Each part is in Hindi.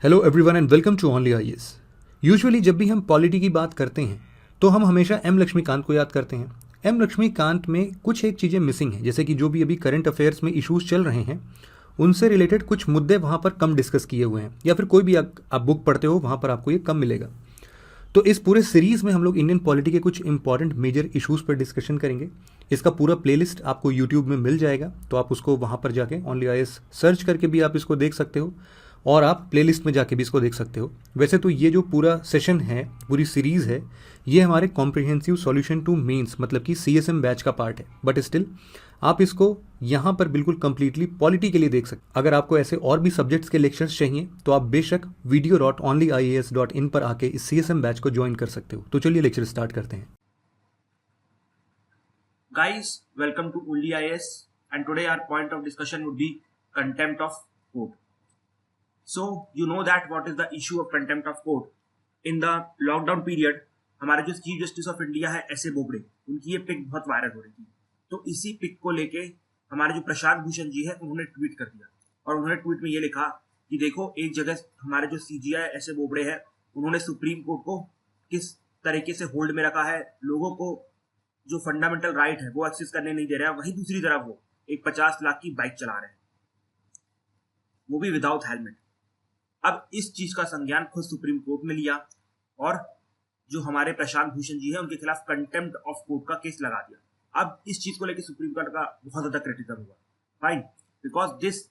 Hello everyone and welcome to only IAS. Usually जब भी हम पॉलिटी की बात करते हैं तो हम हमेशा एम लक्ष्मीकांत को याद करते हैं। एम लक्ष्मीकांत में कुछ एक चीज़ें मिसिंग हैं, जैसे कि जो भी अभी करंट अफेयर्स में इश्यूज चल रहे हैं उनसे रिलेटेड कुछ मुद्दे वहाँ पर कम डिस्कस किए हुए हैं, या फिर कोई भी आप बुक पढ़ते हो वहाँ पर आपको ये कम मिलेगा। तो इस पूरे सीरीज़ में हम लोग इंडियन पॉलिटी के कुछ इंपॉर्टेंट मेजर इश्यूज़ पर डिस्कशन करेंगे। इसका पूरा प्लेलिस्ट आपको यूट्यूब में मिल जाएगा, तो आप उसको वहाँ पर जाके ओनली आईएएस सर्च करके भी आप इसको देख सकते हो और आप प्लेलिस्ट में जाके भी इसको देख सकते हो। वैसे तो ये जो पूरा सेशन है, पूरी सीरीज़ है, ये हमारे कॉम्प्रिहेंसिव सॉल्यूशन टू मेंस मतलब कि सीएसएम बैच का पार्ट है, बट स्टिल आप इसको यहाँ पर बिल्कुल कंप्लीटली पॉलिटी के लिए देख सकते। अगर आपको ऐसे और भी सब्जेक्ट्स के लेक्चर्स चाहिए तो आप बेशक video.onlyias.in पर आके इस सीएसएम बैच को ज्वाइन कर सकते हो। तो चलिए लेक्चर स्टार्ट करते हैं। Guys, welcome to Only IAS, and today our point of discussion would be contempt of court. So you know that what is the issue of contempt of court? In the lockdown period, हमारे जो चीफ जस्टिस ऑफ इंडिया है एस.ए. बोबडे, उनकी ये पिक बहुत वायरल हो रही थी। तो इसी पिक को लेके हमारे जो प्रशांत भूषण जी है उन्होंने ट्वीट कर दिया और उन्होंने ट्वीट में ये लिखा कि देखो, एक जगह हमारे जो सीजीआई एस.ए. बोबडे है उन्होंने सुप्रीम कोर्ट को किस तरीके से होल्ड में रखा है, लोगों को जो फंडामेंटल राइट है वो एक्सेस करने नहीं दे रहा है। वहीं दूसरी तरफ वो एक 50 लाख की बाइक चला रहे हैं, वो भी विदाउट हेलमेट। अब इस चीज का संज्ञान खुद सुप्रीम कोर्ट ने लिया और जो हमारे प्रशांत भूषण जी है उनके खिलाफ कंटेम्प्ट ऑफ कोर्ट का केस लगा दिया। अब इस चीज को लेकर सुप्रीम कोर्ट का बहुत ज्यादा क्रिटिसिज्म हुआ, फाइन, बिकॉज दिस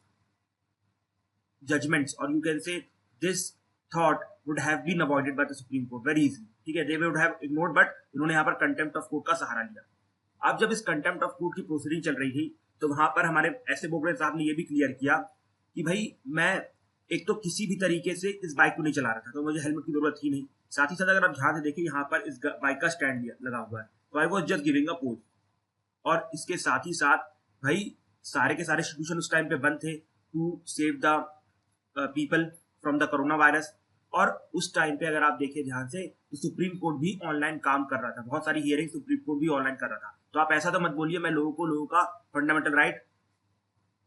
जजमेंट्स और you can say this thought would have been avoided by the supreme court very easily. ठीक है, they would have ignored, but इन्होंने यहाँ पर कंटेम्प्ट ऑफ कोर्ट का सहारा लिया। अब जब इस कंटेम्प्ट ऑफ कोर्ट की प्रोसीडिंग चल रही थी तो वहां पर हमारे एस.ए. बोबडे साहब ने यह भी क्लियर किया कि भाई मैं एक तो किसी भी तरीके से इस बाइक को नहीं चला रहा था, तो मुझे हेलमेट की जरूरत थी नहीं। साथ ही साथ अगर आप ध्यान से देखिए यहाँ पर इस बाइक का स्टैंड लगा हुआ है, तो I was just giving a pose. और इसके साथ ही साथ भाई सारे के सारे इंस्टीट्यूशन उस टाइम पे बंद थे to save the people from the corona virus. और उस टाइम पे अगर आप देखें ध्यान से तो सुप्रीम कोर्ट भी ऑनलाइन काम कर रहा था, बहुत सारी हियरिंग सुप्रीम कोर्ट भी ऑनलाइन कर रहा था। तो आप ऐसा तो मत बोलिए मैं लोगों का फंडामेंटल राइट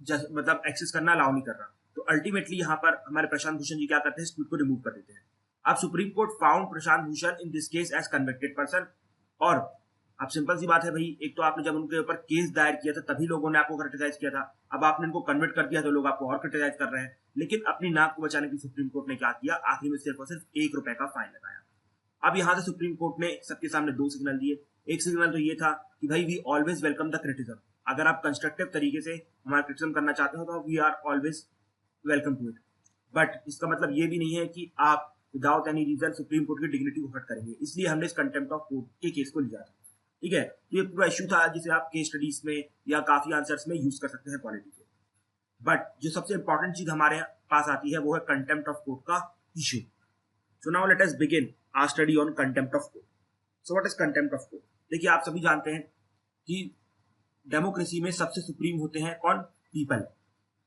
मतलब एक्सेस करना अलाउ नहीं कर रहा। तो अल्टीमेटली यहाँ पर हमारे प्रशांत भूषण जी क्या करते हैं, इस ट्वीट को रिमूव कर देते हैं। अब supreme court found Prashant Bhushan in this case as convicted person. और अब सिंपल सी बात है भाई, एक तो आपने जब उनके ऊपर केस दायर किया था तभी लोगों ने आपको क्रिटिसाइज किया था, अब आपने इनको कन्वर्ट कर दिया तो लोग आपको और क्रिटिसाइज कर रहे हैं। लेकिन अपनी नाक को बचाने की सुप्रीम कोर्ट ने क्या किया, आखिर में सिर्फ और सिर्फ ₹1 का फाइन लगाया। अब यहाँ से सुप्रीम कोर्ट ने सबके सामने दो सिग्नल दिए। एक सिग्नल तो ये था कि भाई we always welcome the criticism, अगर आप कंस्ट्रक्टिव तरीके से हमारा क्रिटिसिज्म करना चाहते हो तो we are always welcome to it. But इसका मतलब ये भी नहीं है कि आप without any reason supreme court की डिग्निटी को हर्ट करेंगे, इसलिए हमने इस कंटेम्प्ट ऑफ कोर्ट के केस को लिया था। ठीक है, तो ये पूरा इश्यू था जिसे आप केस स्टडीज में या काफी आंसर्स में यूज कर सकते हैं पॉलिटी के। बट जो सबसे इंपॉर्टेंट चीज हमारे पास आती है वो है कंटेम्प्ट ऑफ कोर्ट का issue. So now let us begin our study on contempt of court. So what is contempt of court? देखिए, आप सभी जानते हैं कि डेमोक्रेसी में सबसे सुप्रीम होते हैं कौन? पीपल।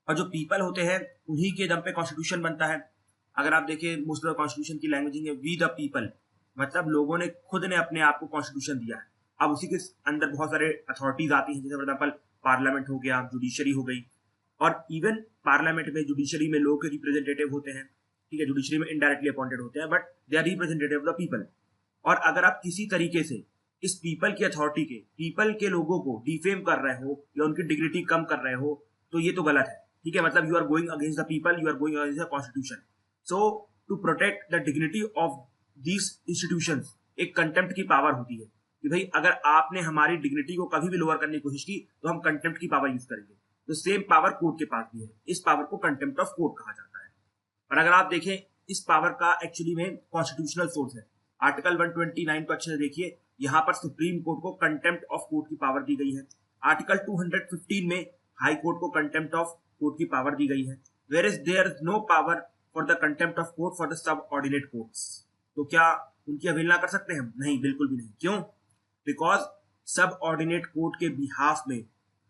और जो पीपल होते हैं उन्हीं के दम पे कॉन्स्टिट्यूशन बनता है। अगर आप देखें मोस्ट ऑफ कॉन्स्टिट्यूशन की लैंग्वेजिंग है वी द पीपल, मतलब लोगों ने खुद ने अपने आप को कॉन्स्टिट्यूशन दिया है। अब उसी के अंदर बहुत सारे अथॉरिटीज आती हैं, जैसे फॉर एग्जाम्पल पार्लियामेंट हो गया, जुडिशरी हो गई। और इवन पार्लियामेंट में जुडिशरी में लोग के रिप्रेजेंटेटिव होते हैं। ठीक है, जुडिशरी में इनडायरेक्टली अपॉइंटेड होते हैं, but they are representative of the people. और अगर आप किसी तरीके से इस पीपल की अथॉरिटी के, पीपल के लोगों को डिफेम कर रहे हो या उनकी डिग्निटी कम कर रहे हो तो ये तो गलत है। ठीक है, मतलब you are going against the people, you are going against the constitution. So to protect the dignity of these institutions एक कंटेम्प्ट की पावर होती है कि भाई अगर आपने हमारी डिग्निटी को कभी भी लोअर करने की कोशिश की तो हम कंटेम्प्ट की पावर यूज करेंगे। तो सेम पावर कोर्ट के पास भी है, इस पावर को कंटेम्प्ट ऑफ कोर्ट कहा जाता है। और अगर आप देखें इस पावर का एक्चुअली में कॉन्स्टिट्यूशनल सोर्स है, आर्टिकल 129 को अच्छे से देखिए, यहाँ पर सुप्रीम कोर्ट को कंटेम्प्ट ऑफ कोर्ट की पावर दी गई है। आर्टिकल 215 में हाई कोर्ट को कंटेम्प्ट ऑफ कोर्ट की पावर दी गई है। Where is there is no power for the contempt of court for the subordinate courts. तो क्या उनकी अवहेलना कर सकते हैं हम? नहीं, बिल्कुल भी नहीं। क्यों? बिकॉज सब ऑर्डिनेट कोर्ट के बिहाफ में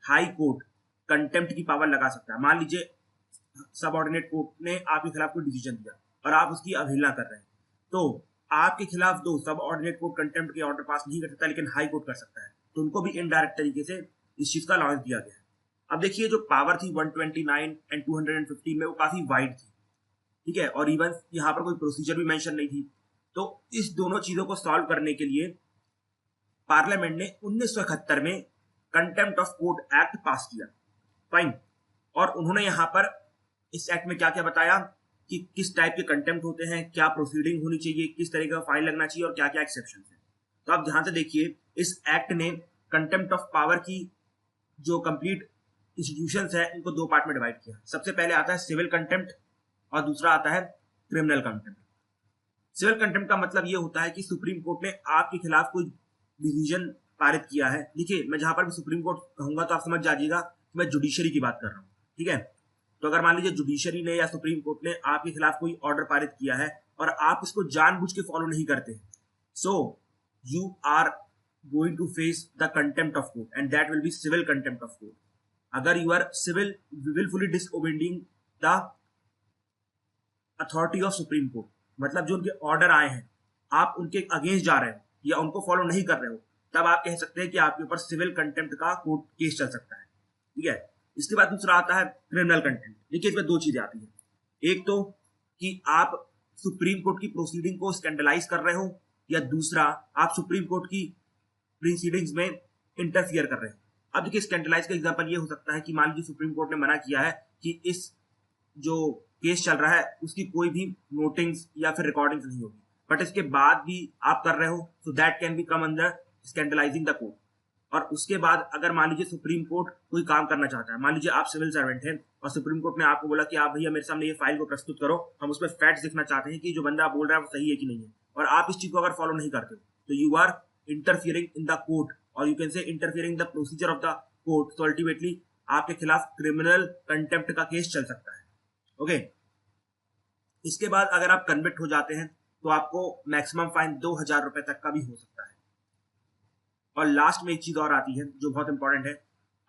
हाई कोर्ट कंटेम्प्ट की पावर लगा सकता है। मान लीजिए सब ऑर्डिनेट कोर्ट ने आपके खिलाफ कोई डिसीजन दिया और आप उसकी अवहेलना कर रहे हैं, तो आपके खिलाफ दो सब ऑर्डिनेट कोर्ट कंटेम्प्ट के ऑर्डर पास नहीं कर सकता, लेकिन हाई कोर्ट कर सकता है। तो उनको भी इनडायरेक्ट तरीके से इस चीज का अलाउंस दिया गया है। अब देखिए, जो पावर थी 129 एंड 215 में वो काफी वाइड थी। ठीक है, और इवन यहाँ पर कोई प्रोसीजर भी मेंशन नहीं थी। तो इस दोनों चीजों को सॉल्व करने के लिए पार्लियामेंट ने 1971 में कंटेम्प्ट ऑफ कोर्ट एक्ट पास किया। फाइन। और उन्होंने यहाँ पर इस एक्ट में क्या क्या बताया कि किस टाइप के कंटेम्प्ट होते हैं, क्या प्रोसीडिंग होनी चाहिए, किस तरह का फाइन लगना चाहिए और क्या क्या एक्सेप्शन है। तो आप ध्यान से देखिए, इस एक्ट ने कंटेम्प्ट ऑफ पावर की जो कंप्लीट इंस्टीट्यूशंस है उनको दो पार्ट में डिवाइड किया। सबसे पहले आता है सिविल कंटेम्प्ट और दूसरा आता है क्रिमिनल कंटेम्प्ट। सिविल कंटेम्प्ट का मतलब ये होता है कि सुप्रीम कोर्ट ने आपके खिलाफ कोई डिसीजन पारित किया है। देखिए, मैं जहां पर भी सुप्रीम कोर्ट कहूंगा तो आप समझ जाइएगा कि मैं जुडिशरी की बात कर रहा हूँ, ठीक है। तो अगर मान लीजिए जुडिशरी ने या सुप्रीम कोर्ट ने आपके खिलाफ कोई ऑर्डर पारित किया है और आप इसको जानबूझ के फॉलो नहीं करते, so you are going to face the contempt of court and that will be civil contempt of court. अगर you are civil wilfully disobeying the authority of Supreme Court, मतलब जो उनके ऑर्डर आए हैं आप उनके अगेंस्ट जा रहे हो या उनको फॉलो नहीं कर रहे हो, तब आप कह सकते हैं कि आपके ऊपर सिविल कंटेम्प्ट का कोर्ट केस चल सकता है, ठीक है। इसके बाद दूसरा आता है क्रिमिनल कंटेम्प्ट। देखिए, इसमें दो चीजें आती है। एक तो कि आप सुप्रीम कोर्ट की प्रोसीडिंग को स्कैंडलाइज कर रहे हो, या दूसरा आप सुप्रीम कोर्ट की प्रोसीडिंग्स में इंटरफियर कर रहे हो। अब देखिए, स्कैंडलाइज का एग्जांपल ये हो सकता है कि मान लीजिए सुप्रीम कोर्ट ने मना किया है कि इस जो केस चल रहा है उसकी कोई भी नोटिंग्स या फिर रिकॉर्डिंग्स नहीं होगी, बट इसके बाद भी आप कर रहे हो, so that can be come under scandalising the court. और उसके बाद अगर मान लीजिए सुप्रीम कोर्ट कोई काम करना चाहता है, मान लीजिए आप सिविल सर्वेंट हैं और सुप्रीम कोर्ट ने आपको बोला कि आप भैया मेरे सामने ये फाइल को प्रस्तुत करो, हम उसमें फैक्ट्स देखना चाहते हैं कि जो बंदा बोल रहा है वो सही है कि नहीं है, और आप इस चीज को अगर फॉलो नहीं करते हो तो you are interfering in the court और you can say interfering the procedure of the court. तो अल्टीमेटली आपके खिलाफ क्रिमिनल कंटेम्प्ट का केस चल सकता है, ओके। इसके बाद अगर आप कन्विक्ट हो जाते हैं तो आपको मैक्सिमम फाइन 2000 रुपए तक का भी हो सकता है। और लास्ट में एक चीज और आती है जो बहुत इंपॉर्टेंट है,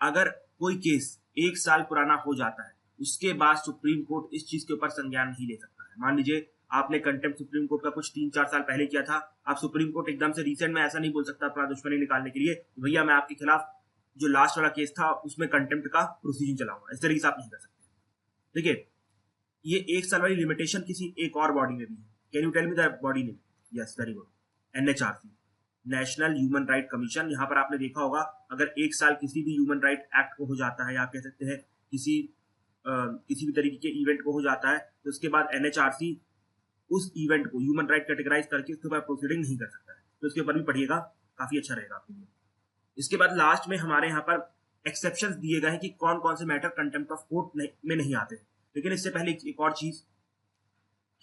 अगर कोई केस 1 साल पुराना हो जाता है उसके बाद सुप्रीम कोर्ट इस चीज के ऊपर संज्ञान नहीं ले सकता है। मान लीजिए आपने कंटेम्प्ट सुप्रीम कोर्ट का कुछ 3-4 साल पहले किया था, आप सुप्रीम कोर्ट एकदम से रिसेंट में ऐसा नहीं बोल सकता अपना दुश्मनी निकालने के लिए, भैया मैं आपके खिलाफ जो लास्ट वाला केस था उसमें कंटेम्प्ट का प्रोसीजर चलाऊंगा, इस तरीके से आप नहीं कर सकते। ठीक है, ये 1 साल वाली लिमिटेशन किसी एक और बॉडी में भी है। Can you tell me the body name? Yes, very good, NHRC, national human right commission. यहाँ पर आपने देखा होगा अगर 1 साल किसी भी ह्यूमन राइट एक्ट को हो जाता है, या आप कह सकते हैं किसी भी तरीके के इवेंट को हो जाता है, तो उसके बाद NHRC उस इवेंट को ह्यूमन राइट कैटेगराइज करके उसके बाद प्रोसीडिंग नहीं कर सकता है। तो उसके ऊपर भी पढ़िएगा, काफी अच्छा रहेगा आपके लिए। इसके बाद लास्ट में हमारे यहाँ पर एक्सेप्शंस दिए गए हैं कि कौन कौन से मैटर कंटेम्प्ट ऑफ कोर्ट में नहीं आते। लेकिन इससे पहले एक और चीज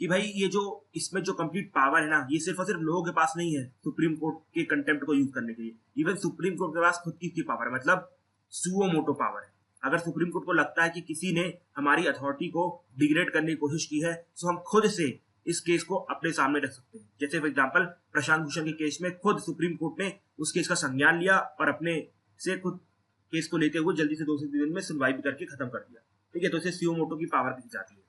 कि भाई ये जो इसमें जो कंप्लीट पावर है ना, ये सिर्फ और सिर्फ लोगों के पास नहीं है सुप्रीम कोर्ट के कंटेम्प्ट को यूज करने के लिए। इवन सुप्रीम कोर्ट के पास खुद की पावर है, मतलब सुओ मोटो पावर है। अगर सुप्रीम कोर्ट को लगता है कि किसी ने हमारी अथॉरिटी को डिग्रेड करने की कोशिश की है, तो हम खुद से इस केस को अपने सामने रख सकते हैं। जैसे फॉर एग्जांपल प्रशांत भूषण के केस में खुद सुप्रीम कोर्ट ने उस केस का संज्ञान लिया और अपने से खुद केस को लेते हुए जल्दी से 2 से 3 दिन में सुनवाई भी करके खत्म कर दिया। ठीक है, तो इसे सीओ मोटो की पावर कही जाती है।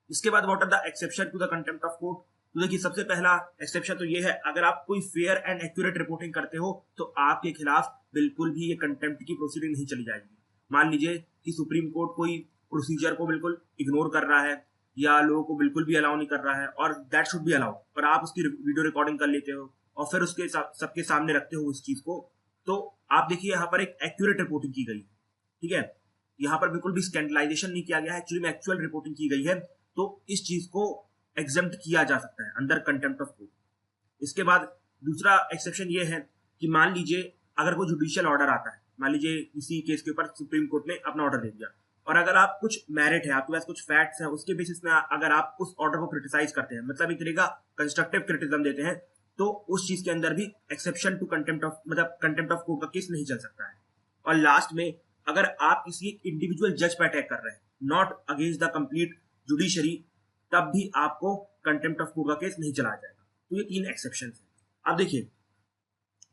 इसके बाद what are the exception to the contempt of court? तो देखिए, सबसे पहला एक्सेप्शन तो ये है, अगर आप कोई फेयर एंड एक्यूरेट रिपोर्टिंग करते हो तो आपके खिलाफ बिल्कुल भी ये कंटेम्प्ट की प्रोसीडिंग नहीं चली जाएगी। मान लीजिए कि सुप्रीम कोर्ट कोई प्रोसीजर को बिल्कुल इग्नोर कर रहा है या लोगों को बिल्कुल भी अलाउ नहीं कर रहा है, और दैट शुड बी अलाउ, पर आप उसकी वीडियो रिकॉर्डिंग कर लेते हो और फिर उसके सबके सामने रखते हो उस चीज को, तो आप देखिए यहाँ पर एक एक्यूरेट रिपोर्टिंग की गई है। ठीक है, यहाँ पर बिल्कुल भी स्कैंडलाइजेशन नहीं किया गया है, एक्चुअली में एक्चुअल रिपोर्टिंग की गई है, तो इस चीज को एग्जेम्प्ट किया जा सकता है अंडर कंटेम्प्ट ऑफ कोर्ट। इसके बाद दूसरा एक्सेप्शन ये है कि मान लीजिए अगर कोई जुडिशियल ऑर्डर आता है, मान लीजिए किसी केस के ऊपर सुप्रीम कोर्ट ने अपना ऑर्डर दे दिया, और अगर आप कुछ मेरिट है, आपके पास कुछ फैक्ट्स हैं, उसके बेसिस में अगर आप उस ऑर्डर को क्रिटिसाइज करते हैं, मतलब एक तरह का कंस्ट्रक्टिव क्रिटिसिज्म देते हैं, तो उस चीज के अंदर भी एक्सेप्शन टू कंटेम्प्ट ऑफ, मतलब कंटेम्प्ट ऑफ कोर्ट का केस नहीं चल सकता है। और लास्ट में अगर आप किसी एक इंडिविजुअल जज पर अटैक कर रहे हैं, not against the complete judiciary, तब भी आपको कंटेम्प्ट ऑफ कोर्ट का केस नहीं चलाया जाएगा। तो ये 3 एक्सेप्शन है। अब देखिए,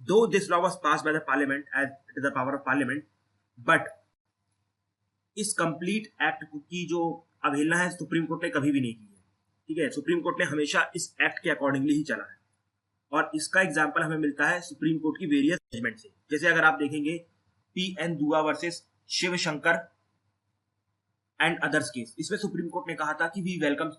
though this law was passed by the parliament as it is the power of parliament, but इस कंप्लीट एक्ट की जो अवहेलना है सुप्रीम कोर्ट ने कभी भी नहीं की है। ठीक है, सुप्रीम कोर्ट ने हमेशा इस एक्ट के अकॉर्डिंगली ही चला है, और इसका एग्जाम्पल हमें मिलता है सुप्रीम कोर्ट की वेरियस जजमेंट से। जैसे अगर आप देखेंगे PN दुआ versus Shivshankar and others case, इसमें सुप्रीम कोर्ट ने कहा था कि वी वेलकम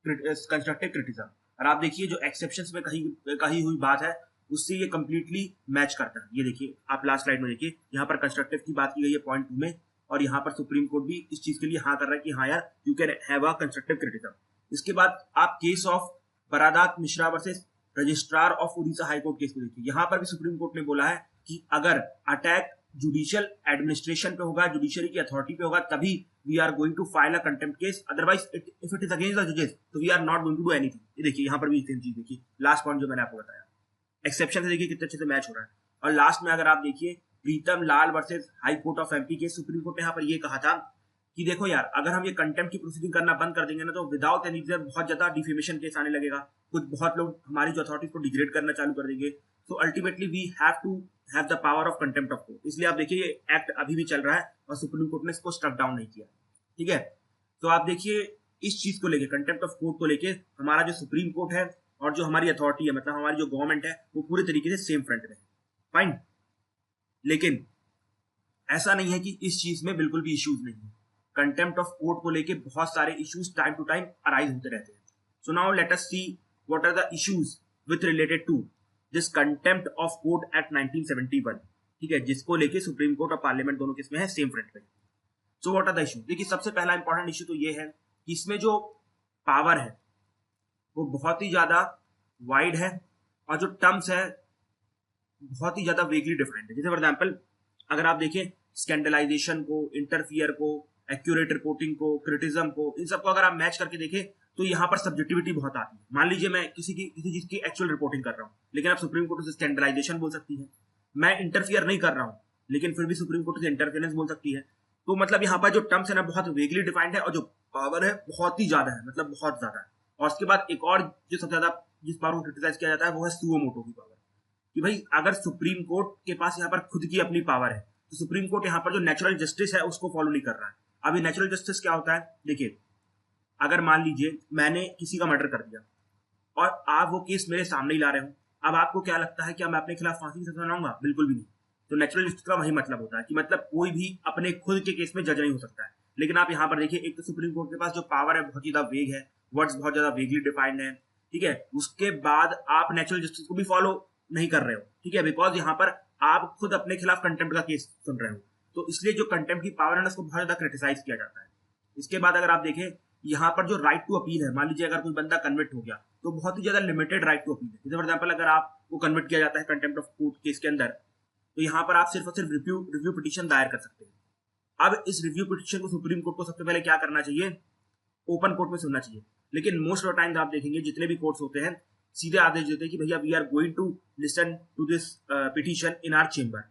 कंस्ट्रक्टिव क्रिटिसिज्म। और आप देखिए जो एक्सेप्शंस में कही हुई बात है उससे ये कंप्लीटली मैच करता है। ये देखिए आप लास्ट स्लाइड में देखिए, यहाँ पर कंस्ट्रक्टिव की बात की गई है पॉइंट 2 में, और यहाँ पर सुप्रीम कोर्ट भी इस चीज के लिए हाँ कर रहा है कि हाँ यार you can have a constructive criticism. इसके बाद आप case of Baradat Mishra versus registrar of Orissa high court case को देखिए, यहाँ पर भी सुप्रीम कोर्ट ने बोला है कि अगर अटैक जुडिशियल एडमिनिस्ट्रेशन पे होगा, जुडिशरी की अथॉरिटी पे होगा, तभी we are going to file a contempt case, otherwise if it is against the जजेस तो we are not going to do anything. ये देखिए यहाँ पर भी सेम चीज देखिए, लास्ट पॉइंट जो मैंने आपको बताया, एक्सेप्शन से देखिए कितने अच्छे से मैच हो रहा है। और लास्ट में अगर आप देखिए Pritam Lal versus High Court of MP case, Supreme Court ने यहाँ पर ये कहा था कि देखो यार अगर हम ये कंटेम्प्ट की प्रोसीडिंग करना बंद कर देंगे ना तो विदाउट एनी रीजन बहुत ज्यादा डिफेमेशन केस आने लगेगा, कुछ बहुत लोग हमारी जो अथॉरिटी को डिग्रेड करना चालू कर देंगे। तो ultimately we have to have the power of contempt of court. इसलिए आप देखिए ये एक्ट अभी भी चल रहा है और सुप्रीम कोर्ट ने इसको स्टक डाउन नहीं किया। ठीक है, तो आप देखिए इस चीज को लेके, कंटेम्प्ट ऑफ कोर्ट को लेके हमारा जो सुप्रीम कोर्ट है और जो हमारी अथॉरिटी है, मतलब हमारी जो गवर्नमेंट है, वो पूरे तरीके से सेम फ्रंट में है। फाइन, लेकिन ऐसा नहीं है कि इस चीज में बिल्कुल भी इश्यूज नहीं है। कंटेम्प्ट ऑफ कोर्ट को लेके बहुत सारे issues time to time arise होते रहते हैं। So now let us see what are the issues with related to this contempt of court act 1971। ठीक है, जिसको लेके सुप्रीम कोर्ट और पार्लियामेंट दोनों किसमें है, सेम फ्रंट पे। So what are the issue, देखिए सबसे पहला इंपॉर्टेंट इश्यू तो ये है कि इसमें जो पावर है वो बहुत ही ज्यादा वाइड है और जो टर्म्स है बहुत ही ज्यादा वेगली डिफाइंड है। जैसे फॉर एग्जाम्पल अगर आप देखें स्कैंडलाइजेशन को, इंटरफियर को, एक्यूरेट रिपोर्टिंग को, क्रिटिज्म को, इन सबको अगर आप मैच करके देखें तो यहाँ पर सब्जेक्टिविटी बहुत आती है। मान लीजिए मैं किसी चीज की एक्चुअल रिपोर्टिंग कर रहा हूँ, लेकिन आप सुप्रीम कोर्ट से स्कैंडलाइजेशन बोल सकती है। मैं इंटरफियर नहीं कर रहा हूँ लेकिन फिर भी सुप्रीम कोर्ट से इंटरफेरेंस बोल सकती है। तो मतलब यहाँ पर जो टर्म्स है ना बहुत वेगली डिफाइंड है और जो पावर है बहुत ही ज्यादा है, मतलब बहुत ज्यादा है। और उसके बाद एक और जो सबसे ज्यादा जिस पावर को क्रिटिसाइज किया जाता है वो है सुओ मोटो की पावर, कि भाई अगर सुप्रीम कोर्ट के पास यहाँ पर खुद की अपनी पावर है तो सुप्रीम कोर्ट यहाँ पर जो नेचुरल जस्टिस है उसको फॉलो नहीं कर रहा है। अभी नेचुरल जस्टिस क्या होता है, देखिए अगर मान लीजिए मैंने किसी का मर्डर कर दिया और आप वो केस मेरे सामने ही ला रहे हो, अब आपको क्या लगता है कि मैं अपने खिलाफ फांसी की सजा सुनाऊंगा? बिल्कुल भी नहीं। तो नेचुरल जस्टिस का वही मतलब होता है कि मतलब कोई भी अपने खुद के केस में जज नहीं हो सकता है। लेकिन आप यहाँ पर देखिए एक तो सुप्रीम कोर्ट के पास जो पावर है बहुत ज्यादा वेग है, वर्ड्स बहुत ज्यादा वेगली डिफाइंड है। ठीक है, उसके बाद आप नेचुरल जस्टिस को भी फॉलो नहीं कर रहे हो। ठीक है, बिकॉज यहाँ पर आप खुद अपने खिलाफ कंटेम्प्ट का केस सुन रहे हो, तो इसलिए जो कंटेम्प्ट की पावर है ना उसको बहुत ज्यादा क्रिटिसाइज किया जाता है। इसके बाद अगर आप देखें यहाँ पर जो राइट टू अपील है, मान लीजिए अगर कोई बंदा कन्विक्ट हो गया तो बहुत ही ज्यादा लिमिटेड राइट टू अपील है। जैसे फॉर एग्जाम्पल अगर आपको कन्विक्ट किया जाता है कंटेम्प्ट ऑफ कोर्ट केस के अंदर, तो यहाँ पर आप सिर्फ और सिर्फ रिव्यू पिटीशन दायर कर सकते हैं। अब इस रिव्यू पिटीशन को सुप्रीम कोर्ट को सबसे पहले क्या करना चाहिए, ओपन कोर्ट में सुनना चाहिए। लेकिन मोस्ट ऑफ टाइम आप देखेंगे जितने भी कोर्ट्स होते हैं सीधे आदेश देते हैं कि भैया we are going to listen to this petition in our chamber.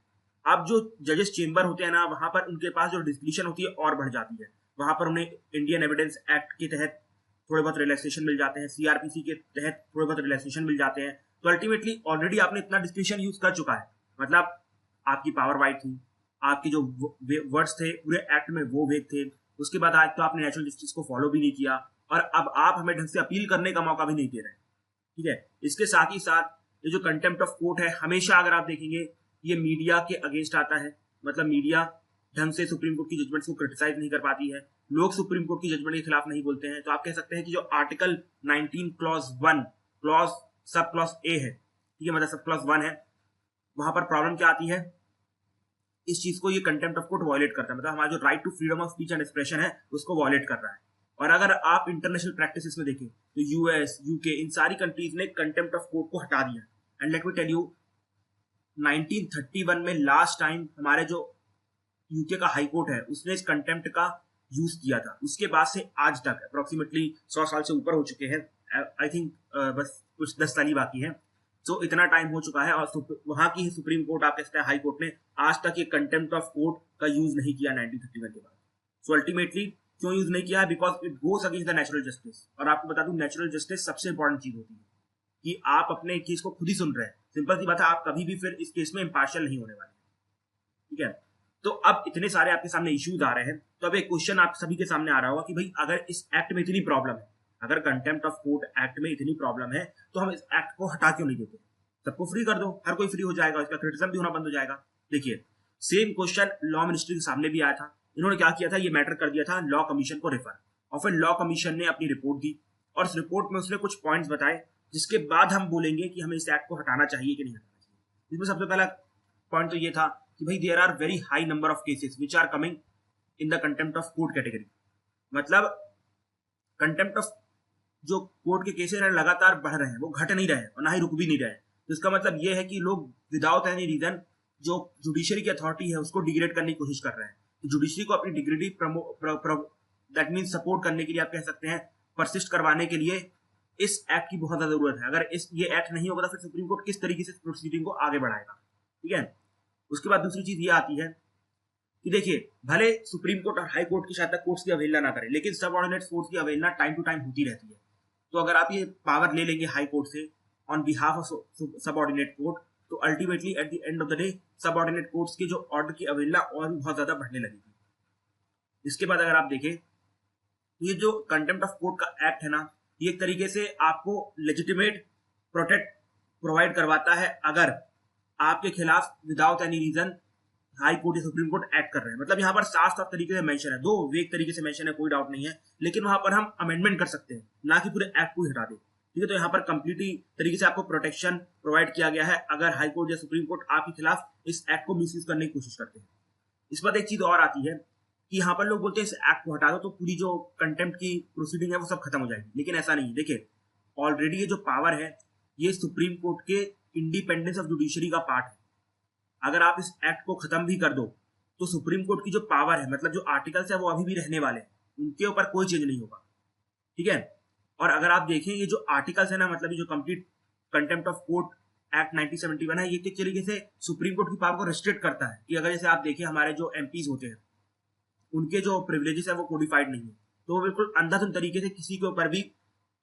अब जो जजेस चेंबर होते हैं ना वहां पर उनके पास जो डिस्क्रिप्शन होती है और बढ़ जाती है। वहां पर उन्हें इंडियन एविडेंस एक्ट के तहत थोड़े बहुत रिलैक्सेशन मिल जाते हैं, सीआरपीसी के तहत थोड़े बहुत रिलैक्सेशन मिल जाते हैं। तो अल्टीमेटली ऑलरेडी आपने इतना डिस्क्रिप्शन यूज कर चुका है, मतलब आपकी पावर वाइड थी, आपके जो वर्ड्स थे पूरे एक्ट में वो वेग थे। उसके बाद आज तो आपने नेचुरल जस्टिस को फॉलो भी नहीं किया और अब आप हमें ढंग से अपील करने का मौका भी नहीं दे रहे। ठीक है, इसके साथ ही साथ ये जो कंटेम्प्ट ऑफ कोर्ट है हमेशा अगर आप देखेंगे ये मीडिया के अगेंस्ट आता है, मतलब मीडिया ढंग से सुप्रीम कोर्ट की जजमेंट्स को क्रिटिसाइज नहीं कर पाती है, लोग सुप्रीम कोर्ट की जजमेंट के खिलाफ नहीं बोलते हैं। तो आप कह सकते हैं कि जो article 19 clause 1 clause sub clause A है, ठीक है, मतलब सब क्लॉज 1 है, वहां पर प्रॉब्लम क्या आती है, इस चीज को ये कंटेम्प्ट ऑफ कोर्ट वायलेट करता है, मतलब हमारा जो right to freedom of speech and expression है उसको वायलेट कर रहा है। और अगर आप इंटरनेशनल प्रैक्टिसेस में देखें तो यूएस, यूके, इन सारी कंट्रीज ने कंटेम्प्ट ऑफ कोर्ट को हटा दिया। And let me tell you 1931 में लास्ट टाइम हमारे जो यूके का हाई कोर्ट है उसने इस कंटेम्प्ट का यूज किया था। उसके बाद से आज तक अप्रोक्सीमेटली 100 साल से ऊपर हो चुके हैं, आई थिंक बस कुछ 10 साल ही बाकी है। तो इतना टाइम हो चुका है और वहां की सुप्रीम कोर्ट, आप कह सकते हैं हाई कोर्ट ने आज तक ये कंटेम्प्ट ऑफ कोर्ट का यूज नहीं किया 1931 के बाद। सो अल्टीमेटली क्यों यूज नहीं किया है, because it goes against the natural justice. और आपको बता दूं नेचुरल जस्टिस सबसे इंपॉर्टेंट चीज होती है कि आप अपने केस को खुद ही सुन रहे हैं। सिंपल सी बात है, आप कभी भी फिर इस केस में इम्पार्शियल नहीं होने वाले। ठीक है, तो अब इतने सारे आपके सामने इश्यूज आ रहे हैं, तो अब एक क्वेश्चन आप सभी के सामने आ रहा होगा कि भाई अगर इस एक्ट में इतनी प्रॉब्लम है, अगर कंटेम्प्ट ऑफ कोर्ट एक्ट में इतनी प्रॉब्लम है तो हम इस एक्ट को हटा क्यों नहीं देते, सबको फ्री कर दो, हर कोई फ्री हो जाएगा, इसका क्रिटिसिज्म भी होना बंद हो जाएगा। देखिए सेम क्वेश्चन लॉ मिनिस्ट्री के सामने भी आया था इन्होंने क्या किया था, ये मैटर कर दिया था लॉ कमीशन को रेफर, और फिर लॉ कमीशन ने अपनी रिपोर्ट दी और इस रिपोर्ट में उसने कुछ पॉइंट्स बताए जिसके बाद हम बोलेंगे कि हमें इस एक्ट को हटाना चाहिए कि नहीं हटाना चाहिए। इसमें सबसे पहला पॉइंट तो ये था कि भाई there are very high number of cases which are coming in the contempt of court category. मतलब कंटेम्प्ट ऑफ जो कोर्ट के केसेस हैं लगातार बढ़ रहे हैं, वो घट नहीं रहे हैं और ना ही रुक भी नहीं रहे हैं। तो इसका मतलब ये है कि लोग विदाउट एनी रीजन जो जुडिशरी की अथॉरिटी है उसको डिग्रेड करने की कोशिश कर रहे हैं। तो जुडिशरी को अपनी डिग्निटी दैट मीन सपोर्ट करने के लिए आप कह सकते हैं, परसिस्ट करवाने के लिए इस एक्ट की बहुत ज्यादा जरूरत है। अगर ये एक्ट नहीं होगा तो फिर सुप्रीम कोर्ट किस तरीके से प्रोसीडिंग को आगे बढ़ाएगा। ठीक है, उसके बाद दूसरी चीज ये आती है कि देखिए, भले सुप्रीम कोर्ट और हाई कोर्ट की शायद तक कोर्ट्स की अवहेलना ना करें, लेकिन सब ऑर्डिनेट कोर्ट्स की अवहेलना टाइम टू टाइम होती रहती है। तो अगर आप ये पावर ले लेंगे हाई कोर्ट से ऑन बिहाफ ऑफ सब ऑर्डिनेट कोर्ट, तो ultimately at the end of the day सब ऑर्डिनेट कोर्ट्स की जो ऑर्डर की अवहेलना और भी बहुत ज्यादा बढ़ने लगेगी। इसके बाद अगर आप देखें, ये जो कंटेम्प्ट ऑफ कोर्ट का एक्ट है ना, ये एक तरीके से आपको लेजिटिमेट प्रोटेक्ट प्रोवाइड करवाता है अगर आपके खिलाफ without any reason high court या सुप्रीम कोर्ट एक्ट कर रहे हैं। मतलब यहाँ पर साफ साफ तरीके से मेंशन है, दो वेग तरीके से मेंशन है, कोई डाउट नहीं है, लेकिन वहां पर हम अमेंडमेंट कर सकते हैं, ना कि पूरे एक्ट को हटा दे। ठीक है, तो यहाँ पर कंप्लीटली तरीके से आपको प्रोटेक्शन प्रोवाइड किया गया है अगर हाई कोर्ट या सुप्रीम कोर्ट आपके खिलाफ इस एक्ट को मिसयूज करने की कोशिश करते हैं। इस पर एक चीज और आती है कि यहाँ पर लोग बोलते हैं इस एक्ट को हटा दो तो पूरी जो कंटेम्प्ट की प्रोसीडिंग है वो सब खत्म हो जाएगी, लेकिन ऐसा नहीं है। देखिए, ऑलरेडी ये जो पावर है ये सुप्रीम कोर्ट के इंडिपेंडेंस ऑफ जुडिशरी का पार्ट है। अगर आप इस एक्ट को खत्म भी कर दो तो सुप्रीम कोर्ट की जो पावर है, मतलब जो आर्टिकल्स है वो अभी भी रहने वाले हैं, उनके ऊपर कोई चेंज नहीं होगा। ठीक है, और अगर आप देखें ये जो आर्टिकल्स है ना, मतलब ये जो complete contempt of court act 1971 है, ये किस तरीके से सुप्रीम कोर्ट की पावर को रिस्ट्रिक्ट करता है कि अगर जैसे आप देखें हमारे जो एमपीज होते हैं उनके जो प्रिविलेजेस है वो कोडिफाइड नहीं है, तो वो बिल्कुल अंधाधुन तरीके से किसी के ऊपर भी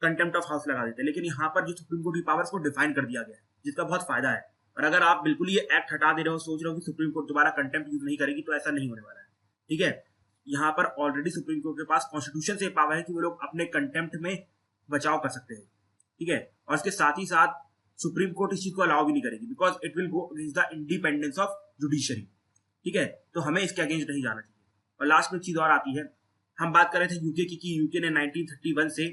कंटेम्प्ट ऑफ हाउस लगा देते हैं। लेकिन यहाँ पर जो सुप्रीम कोर्ट की पावर्स को डिफाइन कर दिया गया है, जिसका बहुत फायदा है। और अगर आप बिल्कुल ये एक्ट हटा दे रहे हो, सोच रहे हो कि सुप्रीम कोर्ट दोबारा कंटेम्प्ट यूज नहीं करेगी, तो ऐसा नहीं होने वाला है। ठीक है, यहाँ पर ऑलरेडी सुप्रीम कोर्ट के पास कॉन्स्टिट्यूशन से पावर है कि वो लोग अपने कंटेम्प्ट में बचाव कर सकते हैं। ठीक है, और इसके साथ ही साथ सुप्रीम कोर्ट इस चीज को अलाउ भी नहीं करेगी, because it will go against the independence of judiciary. ठीक है, तो हमें इसके अगेंस्ट नहीं जाना चाहिए। और लास्ट में एक चीज और आती है, हम बात कर रहे थे यूके की कि यूके ने 1931 से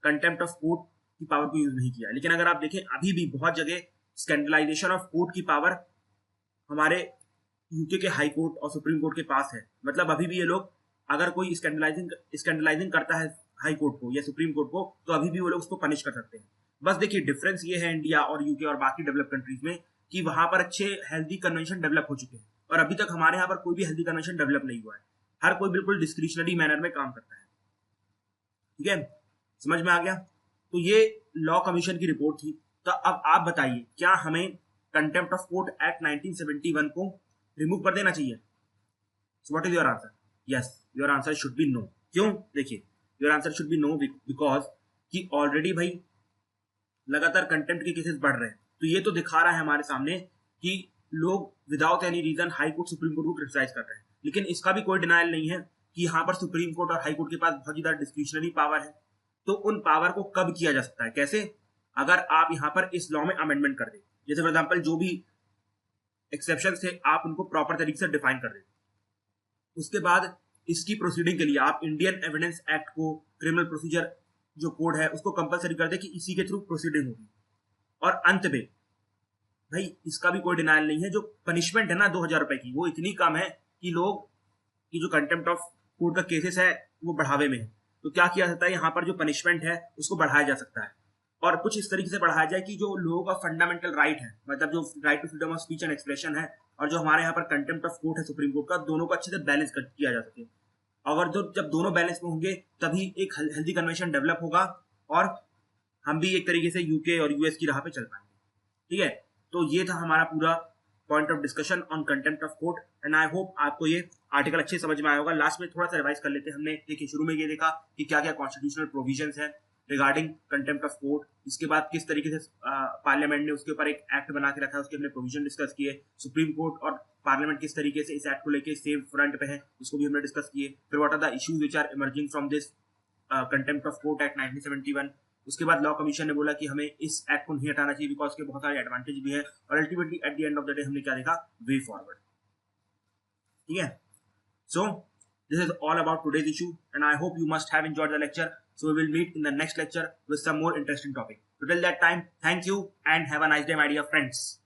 कंटेम्प्ट ऑफ कोर्ट की पावर को यूज नहीं किया, लेकिन अगर आप देखें अभी भी बहुत जगह स्कैंडलाइजेशन ऑफ कोर्ट की पावर हमारे यूके के हाई कोर्ट और सुप्रीम कोर्ट के पास है। मतलब अभी भी ये लोग अगर कोई स्कैंडलाइजिंग करता है हाई कोर्ट को या सुप्रीम कोर्ट को, तो अभी भी वो लोग उसको पनिश कर सकते हैं। बस देखिए, डिफरेंस ये है इंडिया और यूके और बाकी डेवलप कंट्रीज में कि वहां पर अच्छे हेल्दी कन्वेंशन डेवलप हो चुके हैं, और अभी तक हमारे यहाँ पर कोई भी हेल्दी कन्वेंशन डेवलप नहीं हुआ है। हर कोई बिल्कुल डिस्क्रिशनरी मैनर में काम करता है। ठीक है, समझ में आ गया? तो ये लॉ कमीशन की रिपोर्ट थी। तो अब आप बताइए, क्या हमें कंटेम्प्ट ऑफ कोर्ट एक्ट 1971 को रिमूव कर देना चाहिए? So what is your answer? Yes, your answer should be no. क्यों? देखिए, your answer should be no because कि ऑलरेडी भाई लगातार कंटेम्प्ट के केसेस बढ़ रहे हैं। तो ये तो दिखा रहा है हमारे सामने कि लोग without any reason high court supreme court को क्रिटिसाइज कर रहे हैं। लेकिन इसका भी कोई डिनायल नहीं है कि यहाँ पर सुप्रीम कोर्ट और हाई कोर्ट के पास बहुत ज्यादा डिस्क्रिशनरी पावर है। तो उन पावर को कब किया जा सकता है, कैसे? अगर आप यहाँ पर इस लॉ में अमेंडमेंट कर दे, जैसे फॉर एग्जाम्पल जो भी एक्सेप्शन थे आप उनको प्रॉपर तरीके से डिफाइन कर दे। उसके बाद इसकी प्रोसीडिंग के लिए आप इंडियन एविडेंस एक्ट को, क्रिमिनल प्रोसीजर जो कोड है उसको कंपलसरी कर दे कि इसी के थ्रू प्रोसीडिंग होगी। और अंत में भाई इसका भी कोई डिनायल नहीं है, जो पनिशमेंट है ना 2000 रुपए की, वो इतनी कम है कि लोग की जो कंटेम्प्ट ऑफ कोर्ट का केसेस है वो बढ़ावे में है। तो क्या किया जाता है, यहाँ पर जो पनिशमेंट है उसको बढ़ाया जा सकता है, और कुछ इस तरीके से बढ़ाया जाए कि जो लोगों का फंडामेंटल राइट है, मतलब जो right to freedom of speech and expression है और जो हमारे यहाँ पर कंटेम्प्ट ऑफ कोर्ट है सुप्रीम कोर्ट का, दोनों को अच्छे से बैलेंस किया जा सके। अगर जब दोनों बैलेंस में होंगे तभी एक हेल्दी कन्वेंशन डेवलप होगा और हम भी एक तरीके से यूके और यूएस की राह पे चल पाएंगे। ठीक है, तो ये था हमारा पूरा point of discussion on contempt of court, and I hope आपको ये आर्टिकल अच्छे समझ में आया होगा। लास्ट में थोड़ा सा रिवाइज कर लेते हैं। हमने देखिए शुरू में ये देखा कि क्या क्या कॉन्स्टिट्यूशनल प्रोविजंस है रिगार्डिंग कंटेम्प्ट ऑफ कोर्ट, इसके बाद किस तरीके से पार्लियामेंट ने उसके ऊपर एक एक्ट बना के रखा है, उसके हमने प्रोविजन डिस्कस किए। सुप्रीम कोर्ट और पार्लियामेंट किस तरीके से इस एक्ट को लेके सेम फ्रंट पे है, उसको भी हमने डिस्कस किए। फिर what are the issues which are emerging from this contempt of court act 1971। उसके बाद लॉ कमीशन ने बोला कि हमें इस एक्ट को नहीं हटाना चाहिए बिकॉज के बहुत सारे एडवांटेज भी है, और ultimately at the end of the day हमने क्या देखा, वे फॉरवर्ड। ठीक है, So this is all about today's issue, and I hope you must have enjoyed the lecture. So we will meet in the next lecture with some more interesting topic. So till that time, thank you and have a nice day, my dear friends.